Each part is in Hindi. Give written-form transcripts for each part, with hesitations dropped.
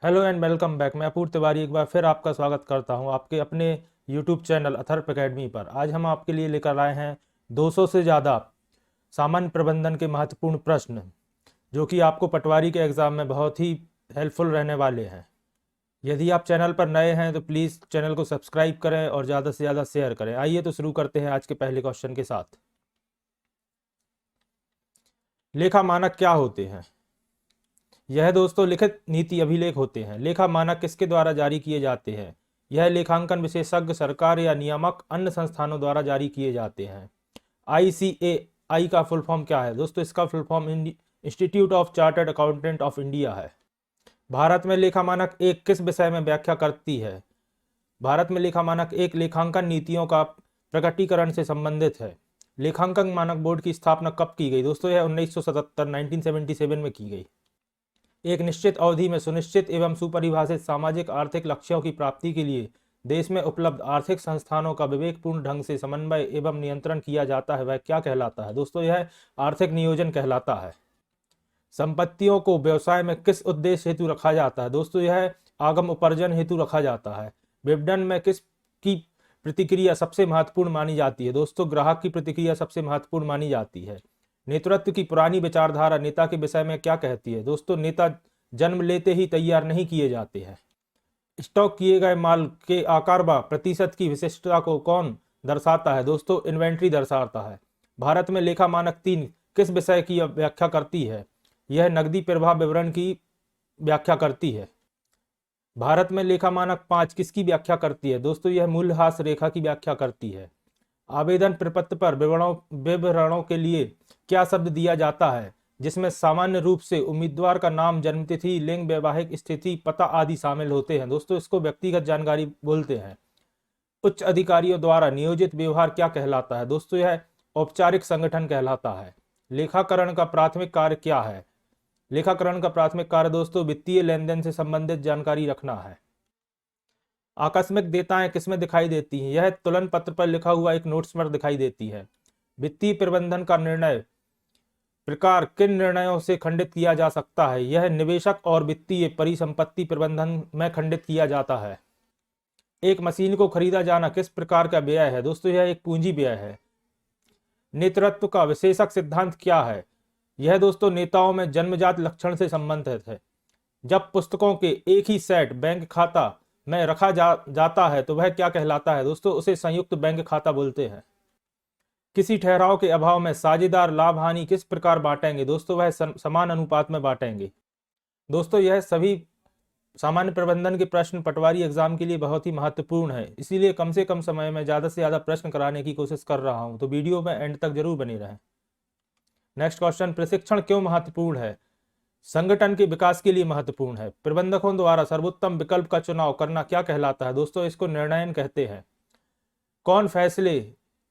Hello and welcome back. मैं अपूर्व तिवारी एक बार फिर आपका स्वागत करता हूं आपके अपने यूट्यूब चैनल अथर्व एकेडमी पर। आज हम आपके लिए लेकर आए हैं 200 से ज़्यादा सामान्य प्रबंधन के महत्वपूर्ण प्रश्न, जो कि आपको पटवारी के एग्ज़ाम में बहुत ही हेल्पफुल रहने वाले हैं। यदि आप चैनल पर नए हैं तो प्लीज़ चैनल को सब्सक्राइब करें और ज़्यादा से ज़्यादा शेयर करें। आइए तो शुरू करते हैं आज के पहले क्वेश्चन के साथ। लेखा मानक क्या होते हैं? यह दोस्तों लिखित नीति अभिलेख होते हैं। लेखा मानक किसके द्वारा जारी किए जाते हैं? यह लेखांकन विशेषज्ञ, सरकार या नियामक अन्य संस्थानों द्वारा जारी किए जाते हैं। ICAI का फुल फॉर्म क्या है? दोस्तों इसका full form institute of chartered accountant of India है। भारत में लेखा मानक एक किस विषय में व्याख्या करती है? भारत में लेखा मानक एक लेखांकन नीतियों का प्रकटीकरण से संबंधित है। लेखांकन मानक बोर्ड की स्थापना कब की गई? दोस्तों यह 1977 में की गई। एक निश्चित अवधि में सुनिश्चित एवं सुपरिभाषित सामाजिक आर्थिक लक्ष्यों की प्राप्ति के लिए देश में उपलब्ध आर्थिक संस्थानों का विवेकपूर्ण ढंग से समन्वय एवं नियंत्रण किया जाता है, वह क्या कहलाता है? दोस्तों यह आर्थिक नियोजन कहलाता है। संपत्तियों को व्यवसाय में किस उद्देश्य हेतु रखा जाता है? दोस्तों यह आगम उपार्जन हेतु रखा जाता है। विपणन में किस की प्रतिक्रिया सबसे महत्वपूर्ण मानी जाती है? दोस्तों ग्राहक की प्रतिक्रिया सबसे महत्वपूर्ण मानी जाती है। नेतृत्व की पुरानी विचारधारा नेता के विषय में क्या कहती है? दोस्तों नेता जन्म लेते ही तैयार नहीं किए जाते हैं। स्टॉक किए गए माल के आकार व प्रतिशत की विशिष्टता को कौन दर्शाता है? दोस्तों इन्वेंट्री दर्शाता है। भारत में लेखा मानक 3 किस विषय की व्याख्या करती है? यह नकदी प्रवाह विवरण की व्याख्या करती है। भारत में लेखा मानक 5 किसकी व्याख्या करती है? दोस्तों यह मूल्यह्रास रेखा की व्याख्या करती है। आवेदन प्रपत्र पर विवरणों के लिए क्या शब्द दिया जाता है, जिसमें सामान्य रूप से उम्मीदवार का नाम, जन्मतिथि, लिंग, वैवाहिक स्थिति, पता आदि शामिल होते हैं? दोस्तों इसको व्यक्तिगत जानकारी बोलते हैं। उच्च अधिकारियों द्वारा नियोजित व्यवहार क्या कहलाता है? दोस्तों यह औपचारिक संगठन कहलाता है। लेखाकरण का प्राथमिक कार्य क्या है? लेखाकरण का प्राथमिक कार्य दोस्तों वित्तीय लेन देन से संबंधित जानकारी रखना है। आकस्मिक देयताएं किसमें दिखाई देती हैं? यह तुलन पत्र पर लिखा हुआ एक नोट्स पर दिखाई देती है। वित्तीय प्रबंधन का निर्णय प्रकार किन निर्णयों से खंडित किया जा सकता है? यह निवेशक और वित्तीय परिसंपत्ति प्रबंधन में खंडित किया जाता है। एक मशीन को खरीदा जाना किस प्रकार का व्यय है? दोस्तों यह एक पूंजी व्यय है। नेतृत्व का विशेषक सिद्धांत क्या है? यह दोस्तों नेताओं में जन्मजात लक्षण से संबंधित है। जब पुस्तकों के एक ही सेट बैंक खाता में रखा जाता है तो वह क्या कहलाता है? दोस्तों उसे संयुक्त बैंक खाता बोलते हैं। किसी ठहराव के अभाव में साझेदार लाभ हानि किस प्रकार बांटेंगे? दोस्तों वह समान अनुपात में बांटेंगे। दोस्तों यह सभी सामान्य प्रबंधन के प्रश्न पटवारी एग्जाम के लिए बहुत ही महत्वपूर्ण है, इसीलिए कम से कम समय में ज़्यादा से ज़्यादा प्रश्न कराने की कोशिश कर रहा हूं, तो वीडियो में एंड तक जरूर बने रहें। नेक्स्ट क्वेश्चन, प्रशिक्षण क्यों महत्वपूर्ण है? संगठन के विकास के लिए महत्वपूर्ण है। प्रबंधकों द्वारा सर्वोत्तम विकल्प का चुनाव करना क्या कहलाता है? दोस्तों इसको निर्णयन कहते हैं। कौन फैसले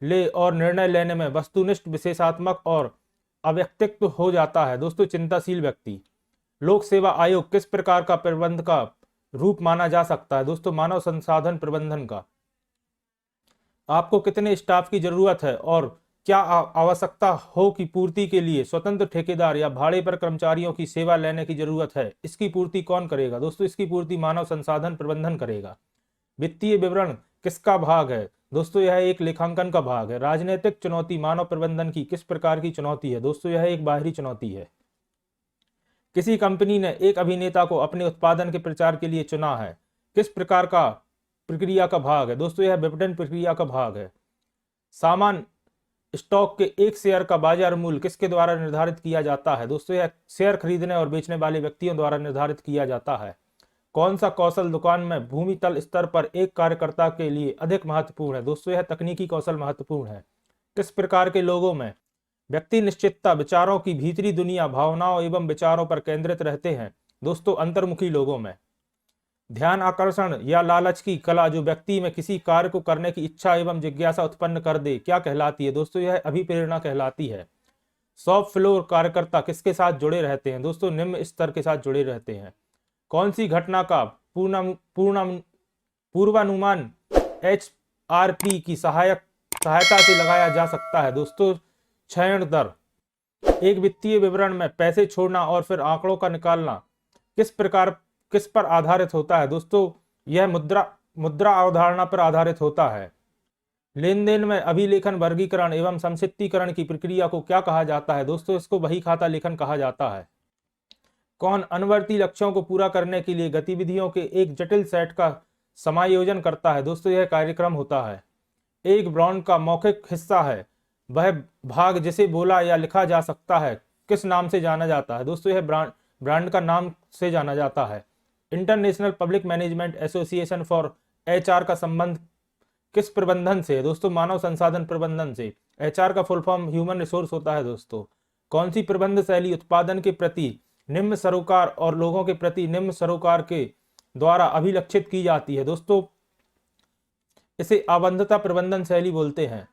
ले और निर्णय लेने में वस्तुनिष्ठ, विशेषात्मक और अव्यक्तित्व हो जाता है? दोस्तों चिंताशील व्यक्ति। लोक सेवा आयोग किस प्रकार का प्रबंध का रूप माना जा सकता है? दोस्तों मानव संसाधन प्रबंधन का। आपको कितने स्टाफ की जरूरत है और क्या आवश्यकता हो की पूर्ति के लिए स्वतंत्र ठेकेदार या भाड़े पर कर्मचारियों की सेवा लेने की जरूरत है? इसकी पूर्ति कौन करेगा? दोस्तों इसकी पूर्ति मानव संसाधन प्रबंधन करेगा। वित्तीय विवरण किसका भाग है? दोस्तों यह एक लेखांकन का भाग है। राजनीतिक चुनौती मानव प्रबंधन की किस प्रकार की चुनौती है? दोस्तों यह एक बाहरी चुनौती है। किसी कंपनी ने एक अभिनेता को अपने उत्पादन के प्रचार के लिए चुना है, किस प्रकार का प्रक्रिया का भाग है? दोस्तों यह विपणन प्रक्रिया का भाग है। सामान स्टॉक के एक शेयर का बाजार मूल्य किसके द्वारा निर्धारित किया जाता है? दोस्तों यह शेयर खरीदने और बेचने वाले व्यक्तियों द्वारा निर्धारित किया जाता है। कौन सा कौशल दुकान में भूमि तल स्तर पर एक कार्यकर्ता के लिए अधिक महत्वपूर्ण है? दोस्तों यह तकनीकी कौशल महत्वपूर्ण है। किस प्रकार के लोगों में व्यक्ति निश्चितता, विचारों की भीतरी दुनिया, भावनाओं एवं विचारों पर केंद्रित रहते हैं? दोस्तों अंतर्मुखी लोगों में। ध्यान आकर्षण या लालच की कला जो व्यक्ति में किसी कार्य को करने की इच्छा एवं जिज्ञासा उत्पन्न कर दे, क्या कहलाती है? दोस्तों यह अभिप्रेरणा कहलाती है। शॉप फ्लोर कार्यकर्ता किसके साथ जुड़े रहते हैं? दोस्तों निम्न स्तर के साथ जुड़े रहते हैं। कौन सी घटना का पूर्वानुमान HRP की सहायता से लगाया जा सकता है? दोस्तों क्षयण दर। एक वित्तीय विवरण में पैसे छोड़ना और फिर आंकड़ों का निकालना किस प्रकार किस पर आधारित होता है? दोस्तों यह मुद्रा अवधारणा पर आधारित होता है। लेन देन में अभिलेखन, वर्गीकरण एवं संक्षिप्तीकरण की प्रक्रिया को क्या कहा जाता है? दोस्तों इसको बही खाता लेखन कहा जाता है। कौन अनुवर्ती लक्ष्यों को पूरा करने के लिए गतिविधियों के एक जटिल सेट का समायोजन करता है? दोस्तों यह कार्यक्रम होता है। एक ब्रांड का मौखिक हिस्सा है वह भाग जिसे बोला या लिखा जा सकता है किस नाम से जाना जाता है? दोस्तों यह ब्रांड का नाम से जाना जाता है। International public management association for HR का संबंध किस प्रबंधन से है? दोस्तों मानव संसाधन प्रबंधन से। एचआर का फुल फॉर्म ह्यूमन रिसोर्स होता है। दोस्तों कौन सी प्रबंध शैली उत्पादन के प्रति निम्न सरोकार और लोगों के प्रति निम्न सरोकार के द्वारा अभिलक्षित की जाती है? दोस्तों इसे आबद्धता प्रबंधन शैली बोलते हैं।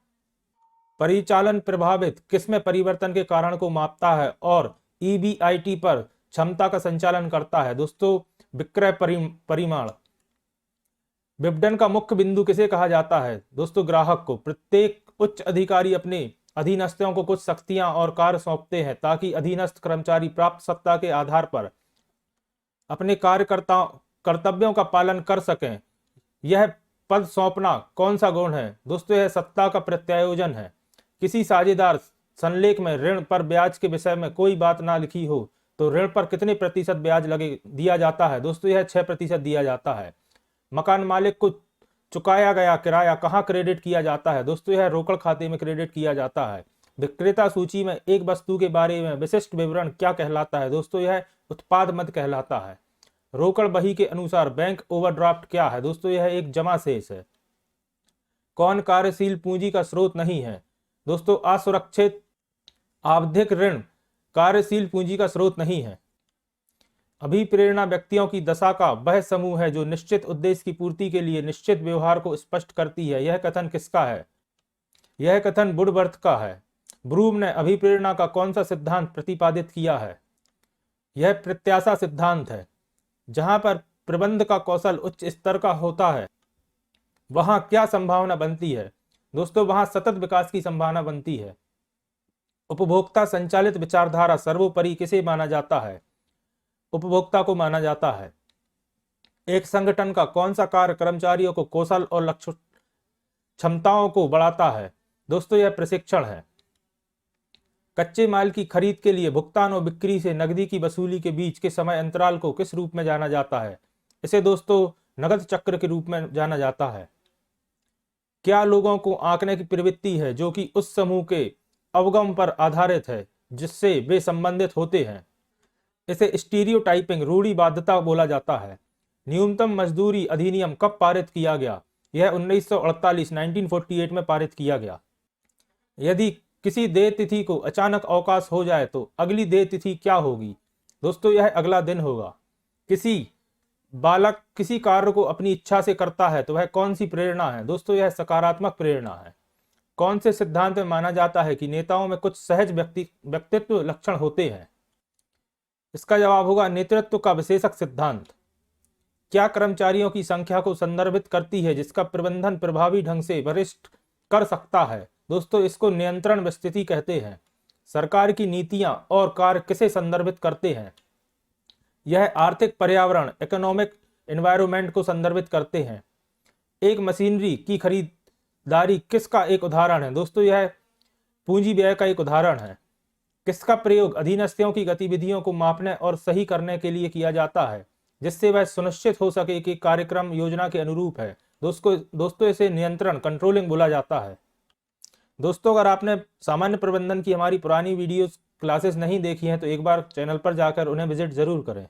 परिचालन प्रभावित किसमें परिवर्तन के कारण को मापता है और ईबीआईटी पर क्षमता का संचालन करता है? दोस्तों विक्रय परिमाण। विपणन का मुख्य बिंदु किसे कहा जाता है? दोस्तों ग्राहक को। प्रत्येक उच्च अधिकारी अपने अधीनस्थों को कुछ शक्तियां और कार्य सौंपते हैं ताकि अधीनस्थ कर्मचारी प्राप्त सत्ता के आधार पर अपने कर्तव्यों का पालन कर सकें। यह पद सौंपना कौन सा गुण है? दोस्तों यह सत्ता का प्रत्यायोजन है। किसी साझेदार संलेख में ऋण पर ब्याज के विषय में कोई बात ना लिखी हो तो ऋण पर कितने प्रतिशत ब्याज दिया जाता है? दोस्तों यह 6% दिया जाता है। मकान मालिक को चुकाया गया किराया कहाँ क्रेडिट किया जाता है? दोस्तों यह रोकड़ खाते में क्रेडिट किया जाता है। विक्रेता सूची में एक वस्तु के बारे में विशिष्ट विवरण क्या कहलाता है? दोस्तों यह उत्पाद मद कहलाता है। रोकड़ बही के अनुसार बैंक ओवरड्राफ्ट क्या है? दोस्तों यह एक जमा शेष है। कौन कार्यशील पूंजी का स्रोत नहीं है? दोस्तों असुरक्षित आवधिक ऋण कार्यशील पूंजी का स्रोत नहीं है। अभिप्रेरणा व्यक्तियों की दशा का वह समूह है जो निश्चित उद्देश्य की पूर्ति के लिए निश्चित व्यवहार को स्पष्ट करती है। यह कथन किसका है? यह कथन वुडवर्थ का है। ब्रूम ने अभिप्रेरणा का कौन सा सिद्धांत प्रतिपादित किया है? यह प्रत्याशा सिद्धांत है। जहां पर प्रबंध का कौशल उच्च स्तर का होता है वहां क्या संभावना बनती है? दोस्तों वहां सतत विकास की संभावना बनती है। उपभोक्ता संचालित विचारधारा सर्वोपरि किसे माना जाता है? उपभोक्ता को माना जाता है। एक संगठन का कौन सा कार्य कर्मचारियों को कौशल और लक्ष्य क्षमताओं को बढ़ाता है? दोस्तों यह प्रशिक्षण है। कच्चे माल की खरीद के लिए भुगतान और बिक्री से नकदी की वसूली के बीच के समय अंतराल को किस रूप में जाना जाता है? इसे दोस्तों नगद चक्र के रूप में जाना जाता है। क्या लोगों को आंकने की प्रवृत्ति है जो कि उस समूह के अवगम पर आधारित है जिससे वे संबंधित होते हैं? इसे स्टीरियोटाइपिंग रूढ़िवादिता बोला जाता है। न्यूनतम मजदूरी अधिनियम कब पारित किया गया? यह 1948 में पारित किया गया। यदि किसी देय तिथि को अचानक अवकाश हो जाए तो अगली देय तिथि क्या होगी? दोस्तों यह अगला दिन होगा। किसी बालक किसी कार्य को अपनी इच्छा से करता है तो वह कौन सी प्रेरणा है? दोस्तों यह सकारात्मक प्रेरणा है। कौन से सिद्धांत में माना जाता है कि नेताओं में कुछ सहज व्यक्तित्व लक्षण होते हैं? इसका जवाब होगा नेतृत्व का विशेषक सिद्धांत। क्या कर्मचारियों की संख्या को संदर्भित करती है जिसका प्रबंधन प्रभावी ढंग से वरिष्ठ कर सकता है? दोस्तों इसको नियंत्रण विस्तृति कहते हैं। सरकार की नीतियां और कार्य किसे संदर्भित करते हैं? यह आर्थिक पर्यावरण इकोनॉमिक एनवायरनमेंट को संदर्भित करते हैं। एक मशीनरी की खरीदारी किसका एक उदाहरण है? दोस्तों यह पूंजी व्यय का एक उदाहरण है। किसका प्रयोग अधीनस्थों की गतिविधियों को मापने और सही करने के लिए किया जाता है जिससे वह सुनिश्चित हो सके कि कार्यक्रम योजना के अनुरूप है? दोस्तों इसे नियंत्रण कंट्रोलिंग बोला जाता है। दोस्तों अगर आपने सामान्य प्रबंधन की हमारी पुरानी वीडियोस क्लासेस नहीं देखी हैं तो एक बार चैनल पर जाकर उन्हें विजिट जरूर करें।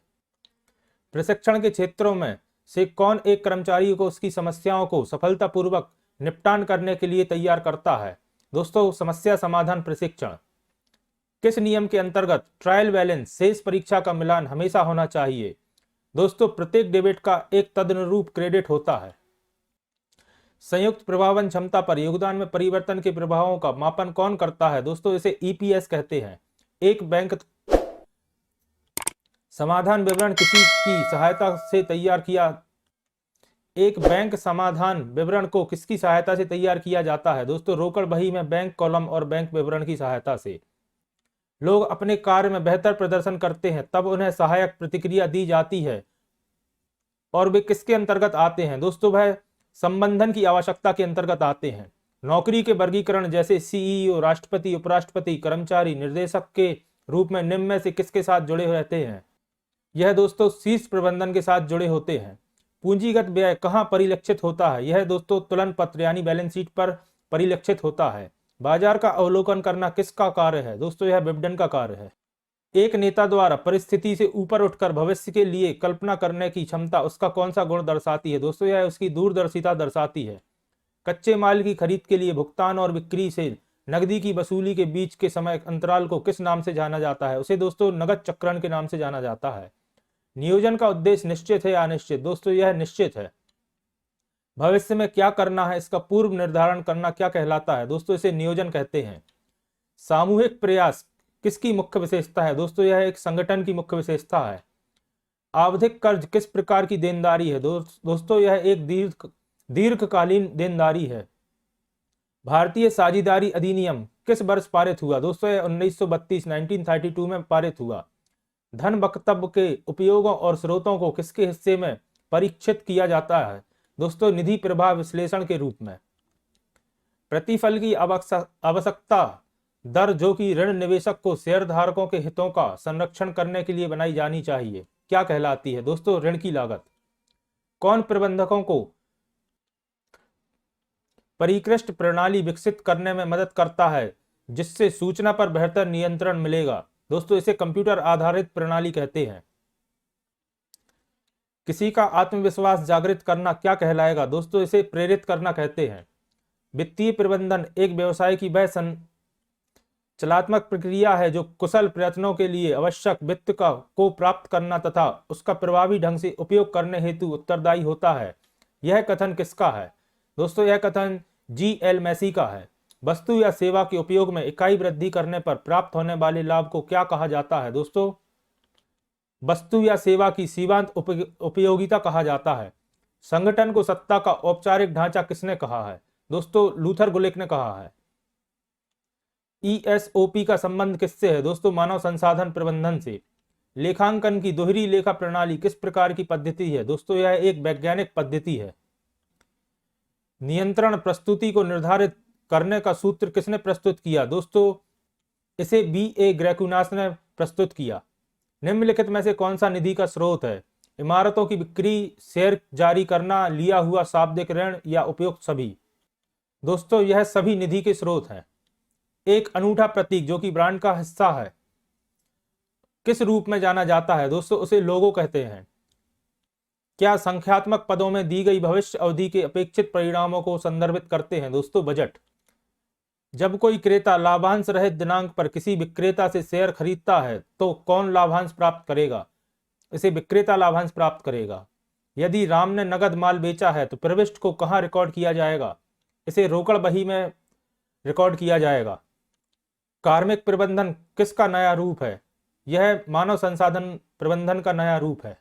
प्रशिक्षण के क्षेत्रों में से कौन एक कर्मचारी को उसकी समस्याओं को सफलतापूर्वक निपटान करने के लिए तैयार करता है? दोस्तों समस्या समाधान प्रशिक्षण। किस नियम के अंतर्गत ट्रायल बैलेंस शेष परीक्षा का मिलान हमेशा होना चाहिए? दोस्तों प्रत्येक डेबिट का एक तदनुरूप क्रेडिट होता है। संयुक्त प्रभावन क्षमता पर योगदान में परिवर्तन के प्रभावों का मापन कौन करता है? दोस्तों इसे ईपीएस कहते हैं। एक बैंक समाधान विवरण किसी की सहायता से तैयार किया एक बैंक समाधान विवरण को किसकी सहायता से तैयार किया जाता है? दोस्तों रोकड़ बही में बैंक कॉलम और बैंक विवरण की सहायता से। लोग अपने कार्य में बेहतर प्रदर्शन करते हैं तब उन्हें सहायक प्रतिक्रिया दी जाती है और वे किसके अंतर्गत आते हैं दोस्तों? वह संबंधन की आवश्यकता के अंतर्गत आते हैं। नौकरी के वर्गीकरण जैसे सीईओ, राष्ट्रपति, उपराष्ट्रपति, कर्मचारी, निर्देशक के रूप में निम्न में से किसके साथ जुड़े रहते हैं? यह दोस्तों शीर्ष प्रबंधन के साथ जुड़े होते हैं। पूंजीगत व्यय कहाँ परिलक्षित होता है? यह दोस्तों तुलन पत्र यानी बैलेंस शीट पर परिलक्षित होता है। बाजार का अवलोकन करना किसका कार्य है? दोस्तों यह विपणन का कार्य है। एक नेता द्वारा परिस्थिति से ऊपर उठकर भविष्य के लिए कल्पना करने की क्षमता उसका कौन सा गुण दर्शाती है? दोस्तों यह उसकी दूरदर्शिता दर्शाती है। कच्चे माल की खरीद के लिए भुगतान और बिक्री से नकदी की वसूली के बीच के समय अंतराल को किस नाम से जाना जाता है? उसे दोस्तों नगद चक्रण के नाम से जाना जाता है। नियोजन का उद्देश्य निश्चित है या अनिश्चित? दोस्तों यह निश्चित है। भविष्य में क्या करना है इसका पूर्व निर्धारण करना क्या कहलाता है? दोस्तों इसे नियोजन कहते हैं। सामूहिक प्रयास किसकी मुख्य विशेषता है? दोस्तों यह एक संगठन की मुख्य विशेषता है। आवधिक कर्ज किस प्रकार की देनदारी है? दोस्तों यह एक दीर्घकालीन देनदारी है। भारतीय साझेदारी अधिनियम किस वर्ष पारित हुआ? दोस्तों यह 1932 में पारित हुआ। धन वक्तव्य के उपयोगों और स्रोतों को किसके हिस्से में परीक्षित किया जाता है? दोस्तों निधि प्रवाह विश्लेषण के रूप में। प्रतिफल की आवश्यकता दर जो कि ऋण निवेशक को शेयरधारकों के हितों का संरक्षण करने के लिए बनाई जानी चाहिए क्या कहलाती है? दोस्तों ऋण की लागत। कौन प्रबंधकों को परिष्कृत प्रणाली विकसित करने में मदद करता है जिससे सूचना पर बेहतर नियंत्रण मिलेगा? दोस्तों इसे कंप्यूटर आधारित प्रणाली कहते हैं। किसी का आत्मविश्वास जागृत करना क्या कहलाएगा? दोस्तों इसे प्रेरित करना कहते हैं। वित्तीय प्रबंधन एक व्यवसाय की वह संचालनात्मक प्रक्रिया है जो कुशल प्रयत्नों के लिए आवश्यक वित्त को प्राप्त करना तथा उसका प्रभावी ढंग से उपयोग करने हेतु उत्तरदायी होता है। यह कथन किसका है? दोस्तों यह कथन जी.एल. मैसी का है। वस्तु या सेवा के उपयोग में इकाई वृद्धि करने पर प्राप्त होने वाले लाभ को क्या कहा जाता है? दोस्तों वस्तु या सेवा की सीमांत उपयोगिता कहा जाता है। संगठन को सत्ता का औपचारिक ढांचा किसने कहा है? दोस्तों लूथर गुलिक ने कहा है। ईएसओपी का संबंध किससे है? दोस्तों मानव संसाधन प्रबंधन से। लेखांकन की दोहरी लेखा प्रणाली किस प्रकार की पद्धति है? दोस्तों यह एक वैज्ञानिक पद्धति है। नियंत्रण प्रस्तुति को निर्धारित करने का सूत्र किसने प्रस्तुत किया? दोस्तों इसे बी.ए. ग्रेकुनास ने प्रस्तुत किया। निम्नलिखित में से कौन सा निधि का स्रोत है? इमारतों की बिक्री, शेयर जारी करना, लिया हुआ शाब्दिक ऋण या उपयुक्त सभी? दोस्तों यह सभी निधि के स्रोत हैं। एक अनूठा प्रतीक जो कि ब्रांड का हिस्सा है किस रूप में जाना जाता है? दोस्तों उसे लोगो कहते हैं। क्या संख्यात्मक पदों में दी गई भविष्य अवधि के अपेक्षित परिणामों को संदर्भित करते हैं? दोस्तों बजट। जब कोई क्रेता लाभांश रहित दिनांक पर किसी विक्रेता से शेयर खरीदता है तो कौन लाभांश प्राप्त करेगा? इसे विक्रेता लाभांश प्राप्त करेगा। यदि राम ने नगद माल बेचा है तो प्रविष्ट को कहां रिकॉर्ड किया जाएगा? इसे रोकड़ बही में रिकॉर्ड किया जाएगा। कार्मिक प्रबंधन किसका नया रूप है? यह मानव संसाधन प्रबंधन का नया रूप है।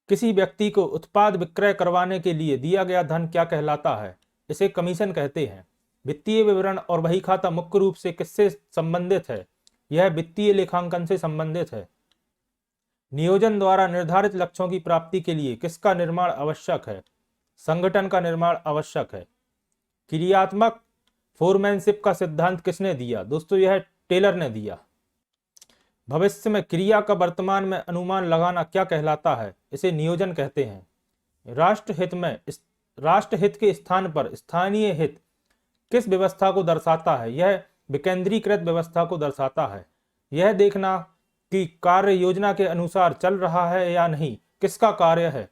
किसी व्यक्ति को उत्पाद विक्रय करवाने के लिए दिया गया धन क्या कहलाता है? इसे कमीशन कहते हैं। वित्तीय विवरण और बही खाता मुख्य रूप से किससे संबंधित है? यह वित्तीय लेखांकन से संबंधित है। नियोजन द्वारा निर्धारित लक्ष्यों की प्राप्ति के लिए किसका निर्माण आवश्यक है? संगठन का निर्माण आवश्यक है। क्रियात्मक फोरमैनशिप का सिद्धांत किसने दिया? दोस्तों यह टेलर ने दिया। भविष्य में क्रिया का वर्तमान में अनुमान लगाना क्या कहलाता है? इसे नियोजन कहते हैं। राष्ट्रहित के स्थान पर स्थानीय हित किस व्यवस्था को दर्शाता है? यह विकेंद्रीकृत व्यवस्था को दर्शाता है। यह देखना कि कार्य योजना के अनुसार चल रहा है या नहीं किसका कार्य है?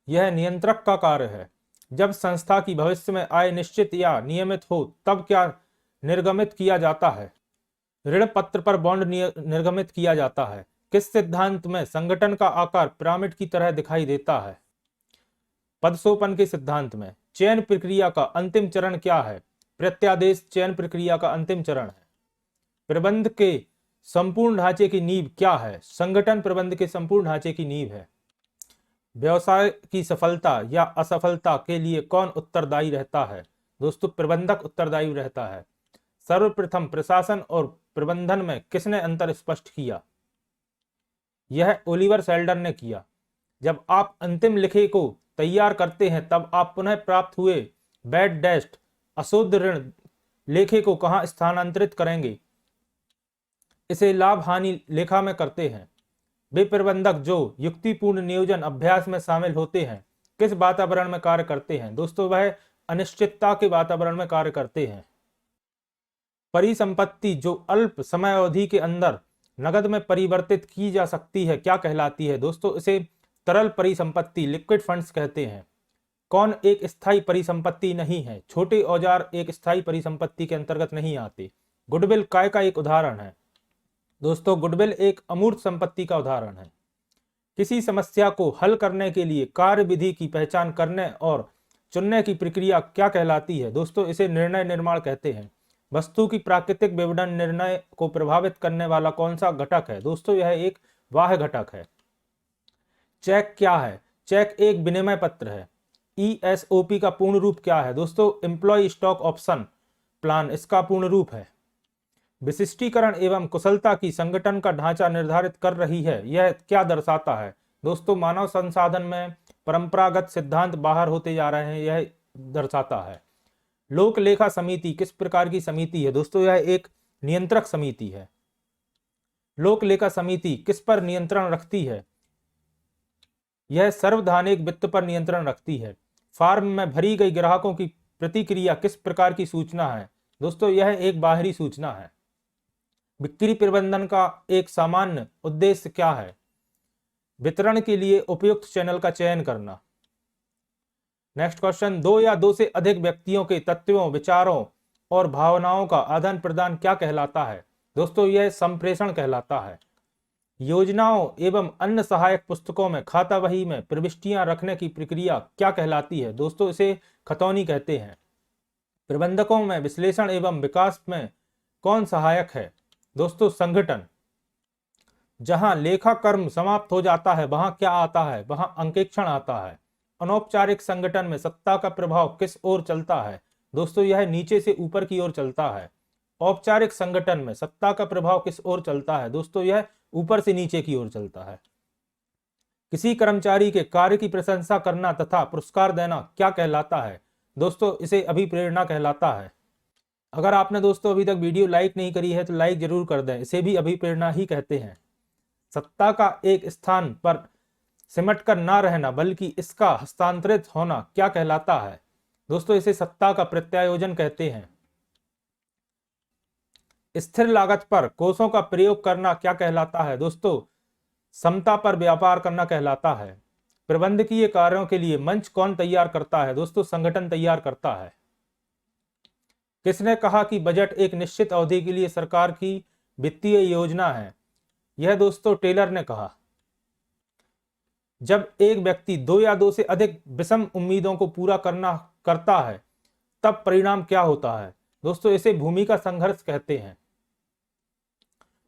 यह नियंत्रक का कार्य है। जब संस्था की भविष्य में आय निश्चित या नियमित हो तब क्या निर्गमित किया जाता है? ऋण पत्र पर बॉन्ड निर्गमित किया जाता है। किस सिद्धांत में संगठन का आकार पिरामिड की तरह दिखाई देता है? पदसोपन के सिद्धांत में। चयन प्रक्रिया का अंतिम चरण क्या है? प्रत्यादेश चयन प्रक्रिया का अंतिम चरण है। प्रबंध के संपूर्ण ढांचे की नींव क्या है? संगठन प्रबंध के संपूर्ण ढांचे की नींव है। व्यवसाय की सफलता या असफलता के लिए कौन उत्तरदायी रहता है? दोस्तों प्रबंधक उत्तरदायी रहता है। सर्वप्रथम प्रशासन और प्रबंधन में किसने अंतर स्पष्ट किया? यह ओलिवर सेल्डन ने किया। जब आप अंतिम लेखे को तैयार करते हैं तब आप पुनः प्राप्त हुए बैड डेस्ट अशुद्ध ऋण लेखे को कहां स्थानांतरित करेंगे? इसे लाभ हानि लेखा में करते हैं। वे प्रबंधक जो युक्तिपूर्ण नियोजन अभ्यास में शामिल होते हैं किस वातावरण में कार्य करते हैं? दोस्तों वह अनिश्चितता के वातावरण में कार्य करते हैं। परिसंपत्ति जो अल्प समय अवधि के अंदर नगद में परिवर्तित की जा सकती है क्या कहलाती है? दोस्तों इसे तरल परिसंपत्ति लिक्विड फंड्स कहते हैं। कौन एक स्थायी परिसंपत्ति नहीं है? छोटे औजार एक स्थायी परिसंपत्ति के अंतर्गत नहीं आते। गुडविल काय का एक उदाहरण है? दोस्तों गुडविल एक अमूर्त संपत्ति का उदाहरण है। किसी समस्या को हल करने के लिए कार्य विधि की पहचान करने और चुनने की प्रक्रिया क्या कहलाती है? दोस्तों इसे निर्णय निर्माण कहते हैं। वस्तु की प्राकृतिक विपणन निर्णय को प्रभावित करने वाला कौन सा घटक है? दोस्तों यह एक बाह्य घटक है। चेक क्या है? चेक एक विनिमय पत्र है। ESOP का पूर्ण रूप क्या है? दोस्तों एम्प्लॉय स्टॉक ऑप्शन प्लान इसका पूर्ण रूप है। विशिष्टीकरण एवं कुशलता की संगठन का ढांचा निर्धारित कर रही है, यह क्या दर्शाता है? दोस्तों मानव संसाधन में परंपरागत सिद्धांत बाहर होते जा रहे हैं, यह दर्शाता है। लोक लेखा समिति किस प्रकार की समिति है? दोस्तों यह एक नियंत्रक समिति है। लोक लेखा समिति किस पर नियंत्रण रखती है? यह सार्वधानिक वित्त पर नियंत्रण रखती है। फार्म में भरी गई ग्राहकों की प्रतिक्रिया किस प्रकार की सूचना है? दोस्तों यह एक बाहरी सूचना है। बिक्री प्रबंधन का एक सामान्य उद्देश्य क्या है? वितरण के लिए उपयुक्त चैनल का चयन करना। नेक्स्ट क्वेश्चन, दो या दो से अधिक व्यक्तियों के तत्वों, विचारों और भावनाओं का आदान प्रदान क्या कहलाता है? दोस्तों यह संप्रेषण कहलाता है। योजनाओं एवं अन्य सहायक पुस्तकों में खाता बही में प्रविष्टियां रखने की प्रक्रिया क्या कहलाती है? दोस्तों इसे खतौनी कहते हैं। प्रबंधकों में विश्लेषण एवं विकास में कौन सहायक है? दोस्तों संगठन। जहां लेखा कर्म समाप्त हो जाता है वहां क्या आता है? वहां अंकेक्षण आता है। अनौपचारिक संगठन में सत्ता का प्रभाव किस ओर चलता है? दोस्तों यह नीचे से ऊपर की ओर चलता है। औपचारिक संगठन में सत्ता का प्रभाव किस ओर चलता है? दोस्तों यह ऊपर से नीचे की ओर चलता है। किसी कर्मचारी के कार्य की प्रशंसा करना तथा पुरस्कार देना क्या कहलाता है? दोस्तों इसे अभिप्रेरणा कहलाता है। अगर आपने दोस्तों अभी तक वीडियो लाइक नहीं करी है तो लाइक जरूर कर दें, इसे भी अभिप्रेरणा ही कहते हैं। सत्ता का एक स्थान पर सिमट कर ना रहना बल्कि इसका हस्तांतरित होना क्या कहलाता है? दोस्तों इसे सत्ता का प्रत्यायोजन कहते हैं। स्थिर लागत पर कोषों का प्रयोग करना क्या कहलाता है? दोस्तों समता पर व्यापार करना कहलाता है। प्रबंधकीय कार्यों के लिए मंच कौन तैयार करता है? दोस्तों संगठन तैयार करता है। किसने कहा कि बजट एक निश्चित अवधि के लिए सरकार की वित्तीय योजना है? यह दोस्तों टेलर ने कहा। जब एक व्यक्ति दो या दो से अधिक विषम उम्मीदों को पूरा करता है तब परिणाम क्या होता है? दोस्तों इसे भूमिका संघर्ष कहते हैं।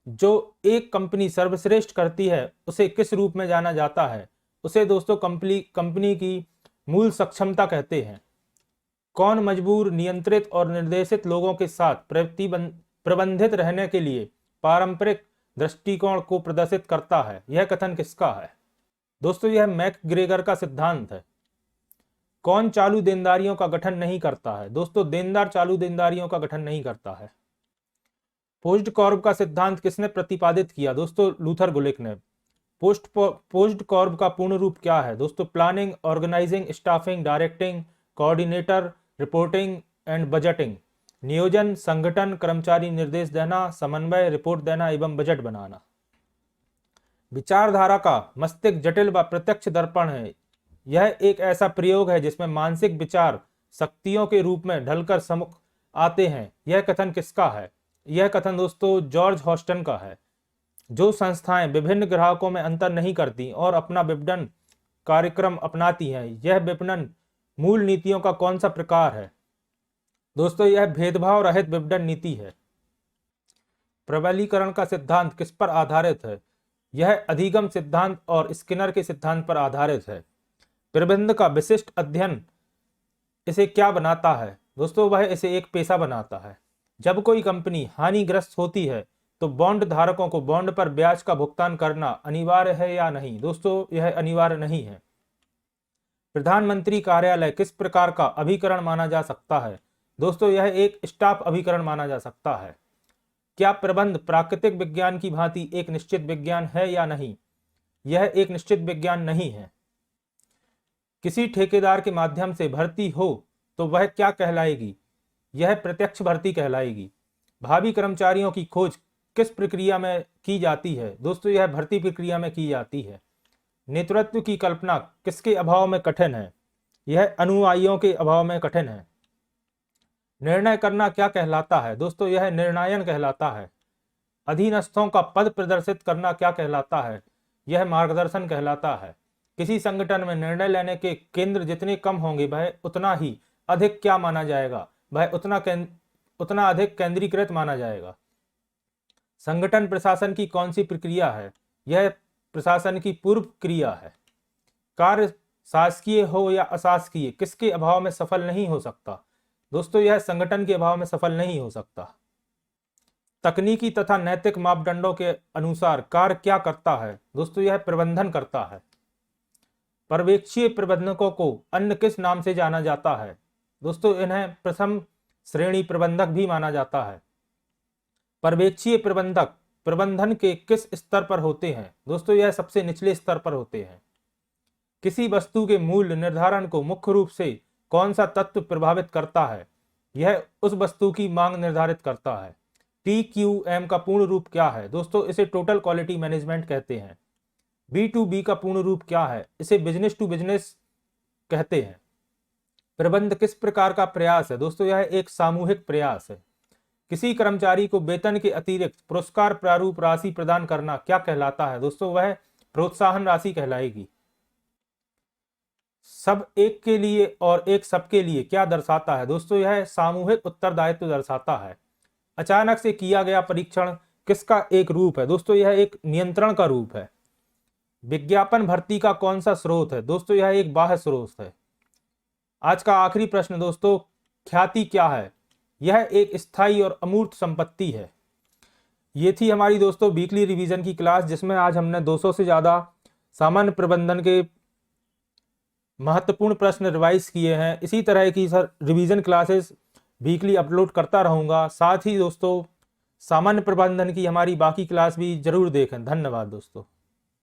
जो एक कंपनी सर्वश्रेष्ठ करती है उसे किस रूप में जाना जाता है? उसे दोस्तों कंपनी की मूल सक्षमता कहते हैं। कौन मजबूर, नियंत्रित और निर्देशित लोगों के साथ प्रबंधित रहने के लिए पारंपरिक दृष्टिकोण को प्रदर्शित करता है? यह कथन किसका है? दोस्तों यह मैकग्रेगर का सिद्धांत है। कौन चालू देनदारियों का गठन नहीं करता है? दोस्तों देनदार चालू देनदारियों का गठन नहीं करता है। पोस्ट कॉर्ब का सिद्धांत किसने प्रतिपादित किया? दोस्तों लूथर गुलिक ने। पोस्ट कॉर्ब का पूर्ण रूप क्या है? दोस्तों planning, organising, staffing, directing, coordinator, reporting and budgeting. नियोजन, संगठन, कर्मचारी निर्देश देना, समन्वय, रिपोर्ट देना एवं बजट बनाना। विचारधारा का मस्तिष्क जटिल व प्रत्यक्ष दर्पण है। यह एक ऐसा प्रयोग है जिसमें मानसिक विचार शक्तियों के रूप में ढलकर सम्मुख आते हैं। यह कथन किसका है? यह कथन दोस्तों जॉर्ज हॉस्टन का है। जो संस्थाएं विभिन्न ग्राहकों में अंतर नहीं करती और अपना विपणन कार्यक्रम अपनाती हैं, यह विपणन मूल नीतियों का कौन सा प्रकार है? दोस्तों यह भेदभाव रहित विपणन नीति है। प्रबलीकरण का सिद्धांत किस पर आधारित है? यह अधिगम सिद्धांत और स्किनर के सिद्धांत पर आधारित है। प्रबंधन का विशिष्ट अध्ययन इसे क्या बनाता है? दोस्तों वह इसे एक पेशा बनाता है। जब कोई कंपनी हानिग्रस्त होती है तो बॉन्ड धारकों को बॉन्ड पर ब्याज का भुगतान करना अनिवार्य है या नहीं? दोस्तों यह अनिवार्य नहीं है। प्रधानमंत्री कार्यालय किस प्रकार का अभिकरण माना जा सकता है? दोस्तों यह एक स्टाफ अभिकरण माना जा सकता है। क्या प्रबंध प्राकृतिक विज्ञान की भांति एक निश्चित विज्ञान है या नहीं? यह एक निश्चित विज्ञान नहीं है। किसी ठेकेदार के माध्यम से भर्ती हो तो वह क्या कहलाएगी? यह प्रत्यक्ष भर्ती कहलाएगी। भावी कर्मचारियों की खोज किस प्रक्रिया में की जाती है? दोस्तों यह भर्ती प्रक्रिया में की जाती है। नेतृत्व की कल्पना किसके अभाव में कठिन है? यह अनुयायियों के अभाव में कठिन है। निर्णय करना क्या कहलाता है? दोस्तों यह निर्णायन कहलाता है। अधीनस्थों का पद प्रदर्शित करना क्या कहलाता है? यह मार्गदर्शन कहलाता है। किसी संगठन में निर्णय लेने के केंद्र जितने कम होंगे वह उतना ही अधिक क्या माना जाएगा? वह उतना अधिक केंद्रीकृत माना जाएगा। संगठन प्रशासन की कौन सी प्रक्रिया है? यह प्रशासन की पूर्व क्रिया है। कार्य शासकीय हो या अशासकीय किसके अभाव में सफल नहीं हो सकता? दोस्तों यह संगठन के अभाव में सफल नहीं हो सकता। तकनीकी तथा नैतिक मापदंडों के अनुसार कार्य क्या करता है? दोस्तों यह प्रबंधन करता है। पर्यवेक्षीय प्रबंधकों को अन्य किस नाम से जाना जाता है? दोस्तों इन्हें प्रथम श्रेणी प्रबंधक भी माना जाता है। पर्यवेक्षीय प्रबंधक प्रबंधन के किस स्तर पर होते हैं? दोस्तों यह सबसे निचले स्तर पर होते हैं। किसी वस्तु के मूल्य निर्धारण को मुख्य रूप से कौन सा तत्व प्रभावित करता है? यह उस वस्तु की मांग निर्धारित करता है। TQM का पूर्ण रूप क्या है? दोस्तों इसे टोटल क्वालिटी मैनेजमेंट कहते हैं। B2B का पूर्ण रूप क्या है? इसे बिजनेस टू बिजनेस कहते हैं। प्रबंध किस प्रकार का प्रयास है? दोस्तों यह एक सामूहिक प्रयास है। किसी कर्मचारी को वेतन के अतिरिक्त पुरस्कार प्रारूप राशि प्रदान करना क्या कहलाता है? दोस्तों वह प्रोत्साहन राशि कहलाएगी। सब एक के लिए और एक सबके लिए क्या दर्शाता है? दोस्तों यह सामूहिक उत्तरदायित्व दर्शाता है। अचानक से किया गया परीक्षण किसका एक रूप है? दोस्तों यह एक नियंत्रण का रूप है। विज्ञापन भर्ती का कौन सा स्रोत है? दोस्तों यह एक बाह्य स्रोत है। आज का आखिरी प्रश्न दोस्तों, ख्याति क्या है? यह एक स्थायी और अमूर्त संपत्ति है। ये थी हमारी दोस्तों वीकली रिवीजन की क्लास, जिसमें आज हमने 200 से ज्यादा सामान्य प्रबंधन के महत्वपूर्ण प्रश्न रिवाइज किए हैं। इसी तरह की sir revision classes weekly upload करता रहूंगा। साथ ही दोस्तों सामान्य प्रबंधन की हमारी बाकी क्लास भी जरूर देखें। धन्यवाद दोस्तों।